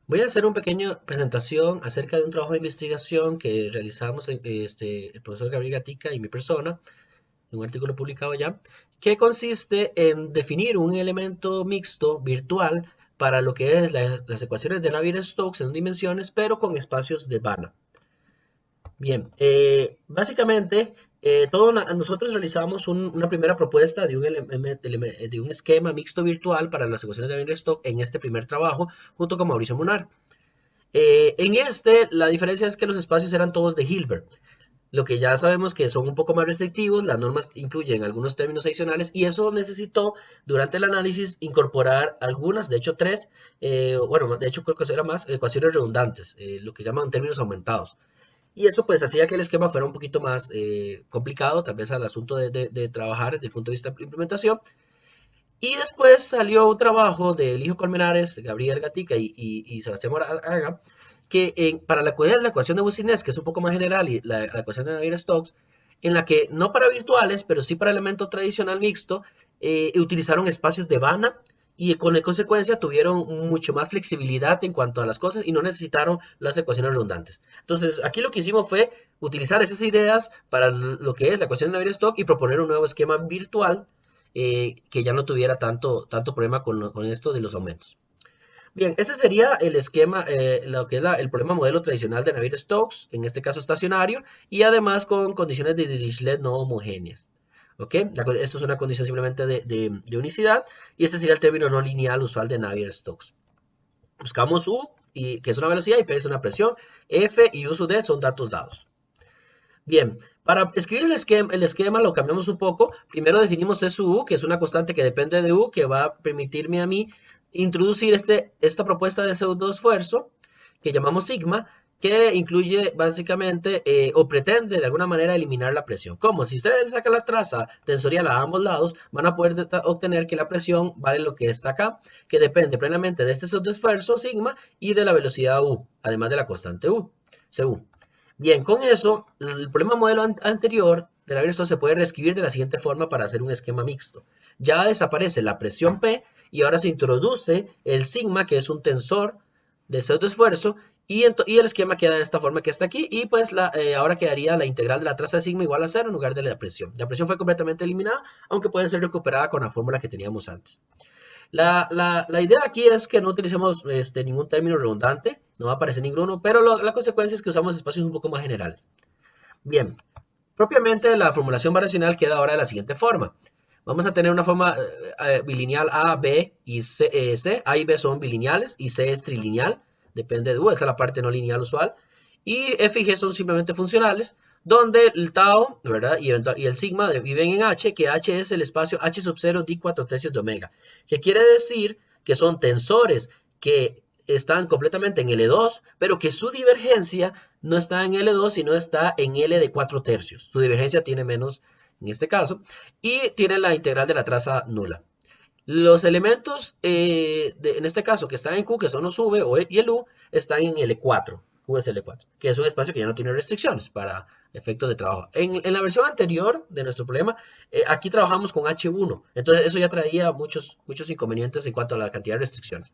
Voy a hacer una pequeña presentación acerca de un trabajo de investigación que realizamos el profesor Gabriel Gatica y mi persona, en un artículo publicado ya, que consiste en definir un elemento mixto virtual para lo que es las ecuaciones de Navier-Stokes en dimensiones, pero con espacios de Banach. Bien, básicamente nosotros realizamos una primera propuesta de un esquema mixto virtual para las ecuaciones de Navier-Stokes en este primer trabajo, junto con Mauricio Munar. La diferencia es que los espacios eran todos de Hilbert, lo que ya sabemos que son un poco más restrictivos, las normas incluyen algunos términos adicionales y eso necesitó durante el análisis incorporar algunas, de hecho tres, bueno, de hecho creo que era más, ecuaciones redundantes, lo que llaman términos aumentados. Y eso pues hacía que el esquema fuera un poquito más complicado, tal vez al asunto de trabajar desde el punto de vista de implementación. Y después salió un trabajo de Eligio Colmenares, Gabriel Gatica y Sebastián Moraga, que para la ecuación de Boussinesq, que es un poco más general, y la ecuación de Navier-Stokes, en la que no para virtuales, pero sí para elemento tradicional mixto, utilizaron espacios de Banach y con consecuencia tuvieron mucho más flexibilidad en cuanto a las cosas y no necesitaron las ecuaciones redundantes. Entonces, aquí lo que hicimos fue utilizar esas ideas para lo que es la ecuación de Navier-Stokes y proponer un nuevo esquema virtual que ya no tuviera tanto problema con esto de los aumentos. Bien, ese sería el esquema, lo que es el problema modelo tradicional de Navier-Stokes, en este caso estacionario, y además con condiciones de Dirichlet no homogéneas. ¿Ok? Esto es una condición simplemente de unicidad, y este sería el término no lineal usual de Navier-Stokes. Buscamos U, que es una velocidad, y P es una presión, F y U sub D son datos dados. Bien, para escribir el esquema lo cambiamos un poco. Primero definimos SU, que es una constante que depende de U, que va a permitirme a mí introducir esta propuesta de pseudo esfuerzo, que llamamos sigma, que incluye básicamente o pretende de alguna manera eliminar la presión. Como si ustedes sacan la traza tensorial a ambos lados, van a poder obtener que la presión vale lo que está acá, que depende plenamente de este pseudo esfuerzo sigma y de la velocidad U, además de la constante U, CU. Bien, con eso, el problema modelo anterior de la esto se puede reescribir de la siguiente forma para hacer un esquema mixto. Ya desaparece la presión P y ahora se introduce el sigma, que es un tensor de pseudoesfuerzo, y el esquema queda de esta forma que está aquí, y pues ahora quedaría la integral de la traza de sigma igual a 0 en lugar de la presión. La presión fue completamente eliminada, aunque puede ser recuperada con la fórmula que teníamos antes. La idea aquí es que no utilicemos ningún término redundante, no va a aparecer ninguno, pero la consecuencia es que usamos espacios un poco más generales. Bien, propiamente la formulación variacional queda ahora de la siguiente forma. Vamos a tener una forma bilineal A, B y C. A y B son bilineales y C es trilineal, depende de U, esta es la parte no lineal usual. Y F y G son simplemente funcionales, donde el tau, ¿verdad? Y el sigma viven en H, que H es el espacio H sub 0 d 4 tercios de omega, que quiere decir que son tensores que están completamente en L2, pero que su divergencia no está en L2, sino está en L de 4 tercios. Su divergencia tiene menos en este caso, y tiene la integral de la traza nula. Los elementos, en este caso, que están en Q, que son los V y el U, están en L4. Q es L4, que es un espacio que ya no tiene restricciones para efectos de trabajo. En la versión anterior de nuestro problema, aquí trabajamos con H1, entonces eso ya traía muchos inconvenientes en cuanto a la cantidad de restricciones.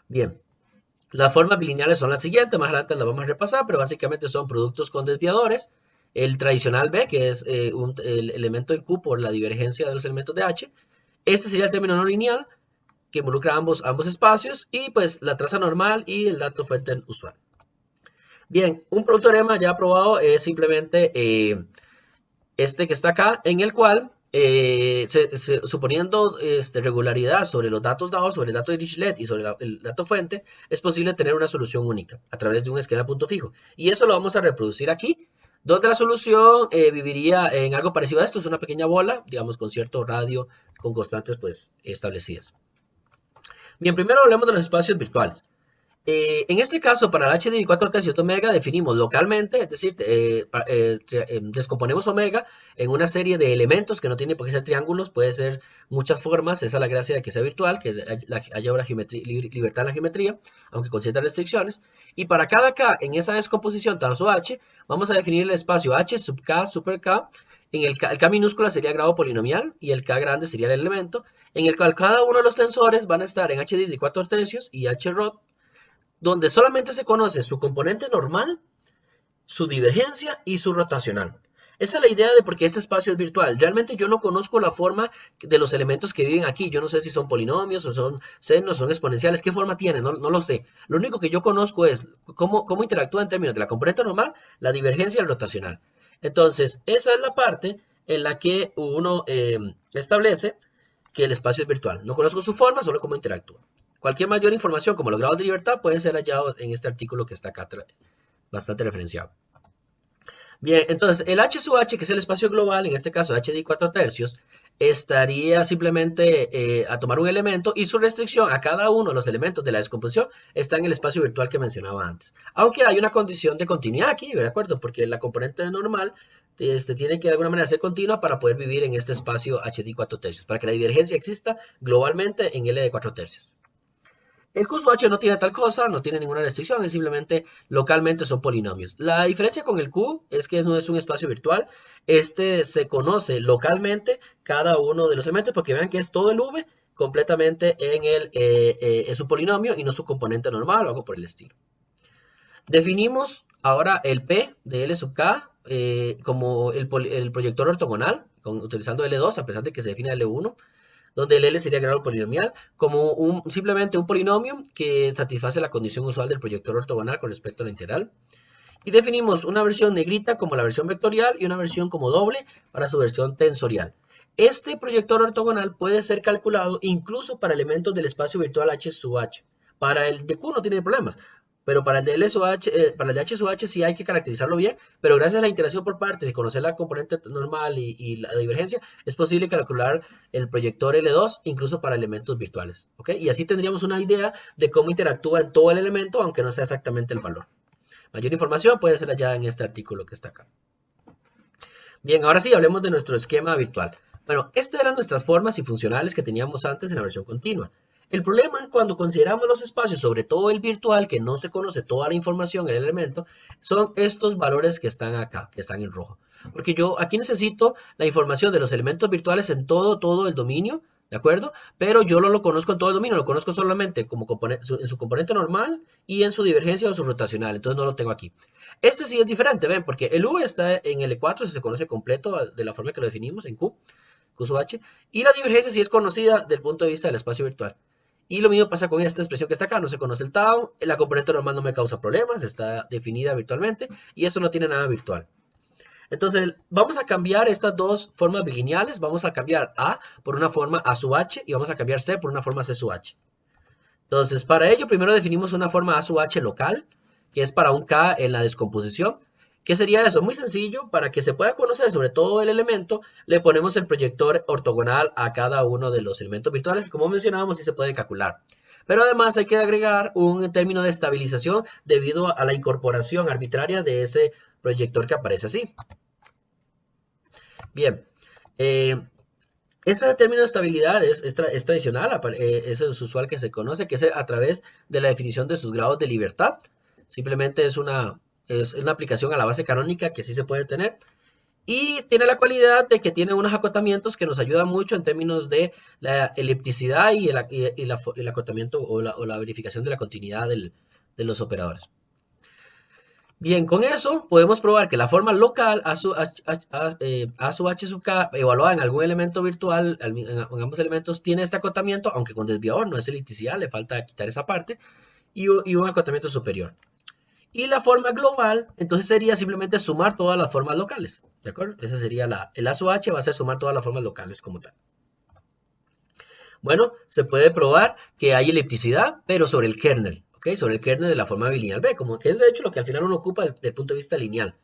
Bien, las formas bilineales son las siguientes, más adelante las vamos a repasar, pero básicamente son productos con desviadores. El tradicional B, que es el elemento en Q por la divergencia de los elementos de H. Este sería el término no lineal, que involucra ambos espacios, y pues la traza normal y el dato fuente usual. Bien, un teorema ya aprobado es simplemente este que está acá, en el cual, suponiendo regularidad sobre los datos dados, sobre el dato de Dirichlet y sobre el dato fuente, es posible tener una solución única a través de un esquema de punto fijo. Y eso lo vamos a reproducir aquí, donde la solución viviría en algo parecido a esto, es una pequeña bola, digamos, con cierto radio, con constantes pues establecidas. Bien, primero hablemos de los espacios virtuales. En este caso, para el HD y 4 tercios de omega definimos localmente, es decir, descomponemos omega en una serie de elementos que no tienen por qué ser triángulos, puede ser muchas formas, esa es la gracia de que sea virtual, que haya una libertad en la geometría, aunque con ciertas restricciones. Y para cada K en esa descomposición tras H, vamos a definir el espacio H sub K super K, en el K minúscula sería grado polinomial y el K grande sería el elemento, en el cual cada uno de los tensores van a estar en HD de 4 tercios y H rod donde solamente se conoce su componente normal, su divergencia y su rotacional. Esa es la idea de por qué este espacio es virtual. Realmente yo no conozco la forma de los elementos que viven aquí. Yo no sé si son polinomios o son senos, son exponenciales. ¿Qué forma tienen? No lo sé. Lo único que yo conozco es cómo interactúa en términos de la componente normal, la divergencia y el rotacional. Entonces, esa es la parte en la que uno establece que el espacio es virtual. No conozco su forma, solo cómo interactúa. Cualquier mayor información, como los grados de libertad, pueden ser hallados en este artículo que está acá bastante referenciado. Bien, entonces el H sub H, que es el espacio global, en este caso H de 4 tercios, estaría simplemente a tomar un elemento y su restricción a cada uno de los elementos de la descomposición está en el espacio virtual que mencionaba antes. Aunque hay una condición de continuidad aquí, ¿de acuerdo? Porque la componente normal tiene que de alguna manera ser continua para poder vivir en este espacio H de 4 tercios, para que la divergencia exista globalmente en L de 4 tercios. El Q sub H no tiene tal cosa, no tiene ninguna restricción, es simplemente localmente son polinomios. La diferencia con el Q es que no es un espacio virtual, este se conoce localmente cada uno de los elementos porque vean que es todo el V completamente en su polinomio y no su componente normal o algo por el estilo. Definimos ahora el P de L sub K como el proyector ortogonal, utilizando L2 a pesar de que se define L1. Donde el L sería el grado polinomial, como simplemente un polinomio que satisface la condición usual del proyector ortogonal con respecto a la integral. Y definimos una versión negrita como la versión vectorial y una versión como doble para su versión tensorial. Este proyector ortogonal puede ser calculado incluso para elementos del espacio virtual H sub H. Para el de Q no tiene problemas, pero para el de para el de H sub H sí hay que caracterizarlo bien, pero gracias a la interacción por partes y conocer la componente normal y la divergencia, es posible calcular el proyector L2 incluso para elementos virtuales, ¿ok? Y así tendríamos una idea de cómo interactúa en todo el elemento, aunque no sea exactamente el valor. Mayor información puede ser hallada en este artículo que está acá. Bien, ahora sí, hablemos de nuestro esquema virtual. Bueno, estas eran nuestras formas y funcionales que teníamos antes en la versión continua. El problema cuando consideramos los espacios, sobre todo el virtual, que no se conoce toda la información en el elemento, son estos valores que están acá, que están en rojo. Porque yo aquí necesito la información de los elementos virtuales en todo el dominio, ¿de acuerdo? Pero yo no lo conozco en todo el dominio, lo conozco solamente como en su componente normal y en su divergencia o su rotacional, entonces no lo tengo aquí. Este sí es diferente, ven, porque el V está en L4, se conoce completo de la forma que lo definimos en Q sub H, y la divergencia sí es conocida desde el punto de vista del espacio virtual. Y lo mismo pasa con esta expresión que está acá, no se conoce el tau, la componente normal no me causa problemas, está definida virtualmente, y eso no tiene nada virtual. Entonces, vamos a cambiar estas dos formas bilineales, vamos a cambiar A por una forma A sub H, y vamos a cambiar C por una forma C sub H. Entonces, para ello, primero definimos una forma A sub H local, que es para un K en la descomposición. ¿Qué sería eso? Muy sencillo, para que se pueda conocer sobre todo el elemento, le ponemos el proyector ortogonal a cada uno de los elementos virtuales, que como mencionábamos, sí se puede calcular. Pero además hay que agregar un término de estabilización debido a la incorporación arbitraria de ese proyector que aparece así. Bien, ese término de estabilidad es tradicional, eso es usual que se conoce, que es a través de la definición de sus grados de libertad. Simplemente es una aplicación a la base canónica que sí se puede tener. Y tiene la cualidad de que tiene unos acotamientos que nos ayudan mucho en términos de la elipticidad y el acotamiento o la verificación de la continuidad de los operadores. Bien, con eso podemos probar que la forma local A sub H sub K evaluada en algún elemento virtual, en ambos elementos, tiene este acotamiento, aunque con desviador, no es elipticidad, le falta quitar esa parte, y un acotamiento superior. Y la forma global, entonces sería simplemente sumar todas las formas locales, ¿de acuerdo? Esa sería el A sub H va a ser sumar todas las formas locales como tal. Bueno, se puede probar que hay elipticidad, pero sobre el kernel. ¿Okay? Sobre el kernel de la forma bilineal B, como que es de hecho lo que al final uno ocupa desde el punto de vista lineal.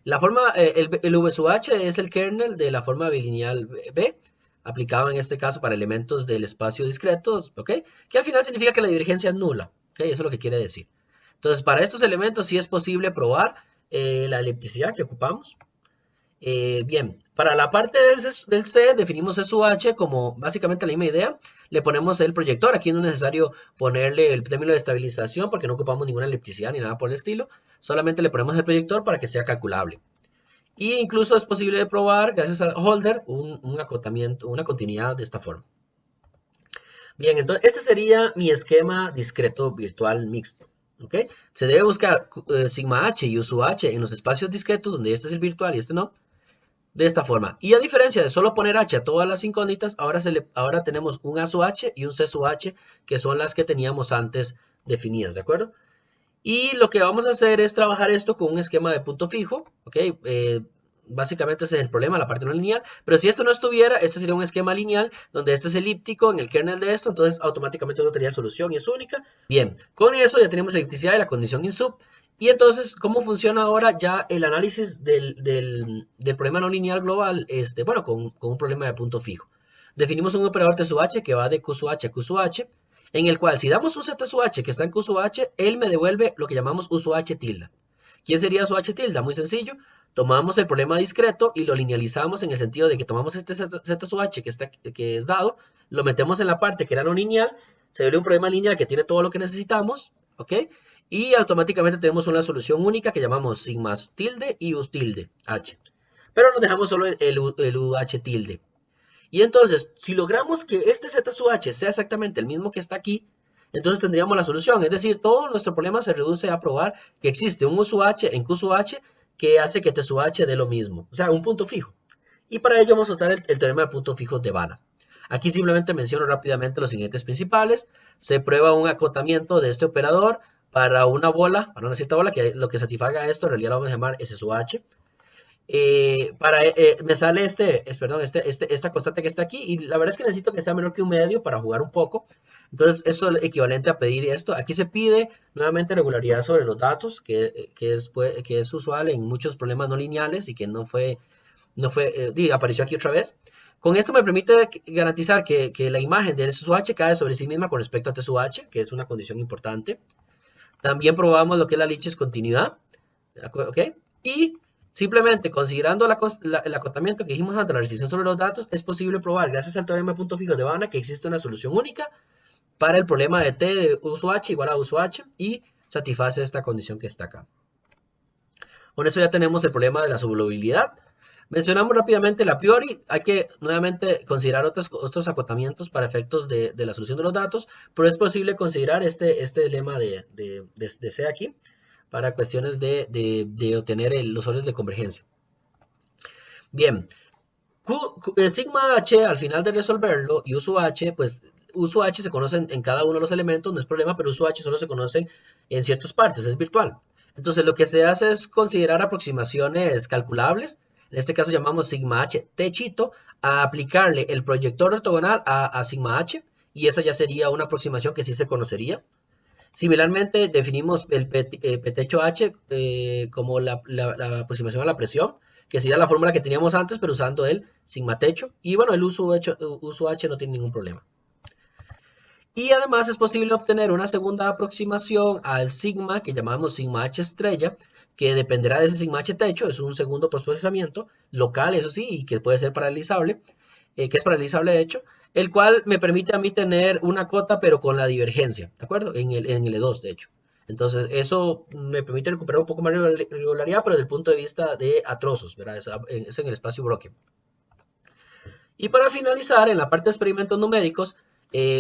La forma, el V sub H es el kernel de la forma bilineal B, aplicado en este caso para elementos del espacio discretos, ¿ok? Que al final significa que la divergencia es nula, ¿ok? Eso es lo que quiere decir. Entonces, para estos elementos sí es posible probar la elipticidad que ocupamos. Bien, para la parte del C definimos C sub H como básicamente la misma idea. Le ponemos el proyector, aquí no es necesario ponerle el término de estabilización porque no ocupamos ninguna elipticidad ni nada por el estilo. Solamente le ponemos el proyector para que sea calculable. Y incluso es posible probar, gracias al holder, un acotamiento, una continuidad de esta forma. Bien, entonces este sería mi esquema discreto virtual mixto. ¿ok? Se debe buscar sigma h y u sub h en los espacios discretos donde este es el virtual y este no, de esta forma. Y a diferencia de solo poner h a todas las incógnitas, ahora tenemos un a sub h y un c sub h, que son las que teníamos antes definidas, ¿de acuerdo? Y lo que vamos a hacer es trabajar esto con un esquema de punto fijo, ¿ok? Básicamente ese es el problema, la parte no lineal, pero si esto no estuviera, este sería un esquema lineal, donde este es elíptico en el kernel de esto, entonces automáticamente no tenía solución y es única. Bien, con eso ya tenemos la electricidad y la condición in sub, y entonces, ¿cómo funciona ahora ya el análisis del problema no lineal global? Bueno, con un problema de punto fijo. Definimos un operador T sub h que va de Q sub h a Q sub h, en el cual si damos un Z sub h que está en Q sub h, él me devuelve lo que llamamos U sub h tilde. ¿Quién sería su h tilde? Muy sencillo. Tomamos el problema discreto y lo linealizamos en el sentido de que tomamos este Z sub h que es dado, lo metemos en la parte que era no lineal, se ve un problema lineal que tiene todo lo que necesitamos, ¿ok? Y automáticamente tenemos una solución única que llamamos sigma tilde y U tilde h. Pero nos dejamos solo el UH tilde. Y entonces, si logramos que este Z sub h sea exactamente el mismo que está aquí, entonces tendríamos la solución. Es decir, todo nuestro problema se reduce a probar que existe un U sub h en Q sub h que hace que T sub h dé lo mismo. O sea, un punto fijo. Y para ello vamos a usar el teorema de puntos fijos de Vanna. Aquí simplemente menciono rápidamente los siguientes principales. Se prueba un acotamiento de este operador para una bola, para una cierta bola, que lo que satisfaga esto, en realidad lo vamos a llamar S sub h. Me sale esta constante que está aquí, y la verdad es que necesito que sea menor que un medio para jugar un poco. Entonces, esto es equivalente a pedir esto. Aquí se pide nuevamente regularidad sobre los datos, que es usual en muchos problemas no lineales y que apareció aquí otra vez. Con esto me permite garantizar que la imagen de S sub h cae sobre sí misma con respecto a T sub h, que es una condición importante. También probamos lo que es la Lipschitz continuidad, ¿ok? Y simplemente considerando el acotamiento que dijimos antes, la restricción sobre los datos, es posible probar, gracias al teorema de puntos fijos de Vanna, que existe una solución única para el problema de T de U sub h igual a U sub h y satisface esta condición que está acá. Con eso ya tenemos el problema de la subvolubilidad. Mencionamos rápidamente la a priori, hay que nuevamente considerar otros acotamientos para efectos de la solución de los datos, pero es posible considerar este lema de C aquí para cuestiones de obtener los órdenes de convergencia. Bien, sigma h al final de resolverlo y U sub h, pues U sub h se conocen en cada uno de los elementos, no es problema, pero U sub h solo se conocen en ciertas partes, es virtual. Entonces lo que se hace es considerar aproximaciones calculables. En este caso llamamos sigma h techito, a aplicarle el proyector ortogonal a sigma h, y esa ya sería una aproximación que sí se conocería. Similarmente definimos el ptecho h como la aproximación a la presión, que sería la fórmula que teníamos antes, pero usando el sigma techo. Y bueno, el uso h no tiene ningún problema. Y además es posible obtener una segunda aproximación al sigma, que llamamos sigma h estrella, que dependerá de ese sigma h techo, es un segundo postprocesamiento local, eso sí, y que puede ser paralelizable, que es paralelizable de hecho, el cual me permite a mí tener una cota, pero con la divergencia, ¿de acuerdo? En el E2, de hecho. Entonces, eso me permite recuperar un poco más de regularidad, pero desde el punto de vista de a trozos, ¿verdad? Es en el espacio Brocken. Y para finalizar, en la parte de experimentos numéricos,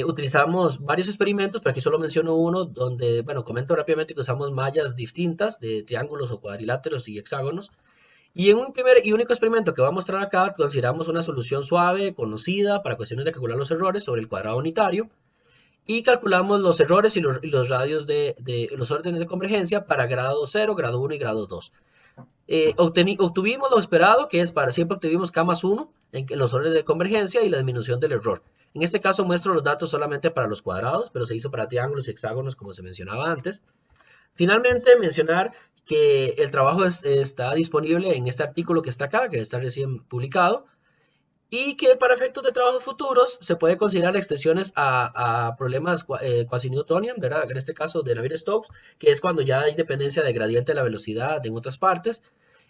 utilizamos varios experimentos, pero aquí solo menciono uno, donde, bueno, comento rápidamente que usamos mallas distintas de triángulos o cuadriláteros y hexágonos. Y en un primer y único experimento que voy a mostrar acá, consideramos una solución suave, conocida, para cuestiones de calcular los errores sobre el cuadrado unitario. Y calculamos los errores y los radios de los órdenes de convergencia para grado 0, grado 1 y grado 2. Obtuvimos lo esperado, que es siempre obtuvimos K más 1 en los órdenes de convergencia y la disminución del error. En este caso muestro los datos solamente para los cuadrados, pero se hizo para triángulos y hexágonos como se mencionaba antes. Finalmente, mencionar que el trabajo está disponible en este artículo que está acá, que está recién publicado, y que para efectos de trabajos futuros se puede considerar extensiones a problemas quasi-newtonian, ¿verdad? En este caso de Navier-Stokes, que es cuando ya hay dependencia de gradiente de la velocidad en otras partes,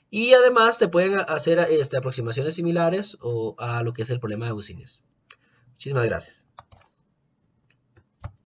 y además te pueden hacer aproximaciones similares a lo que es el problema de Buzines. Muchísimas gracias.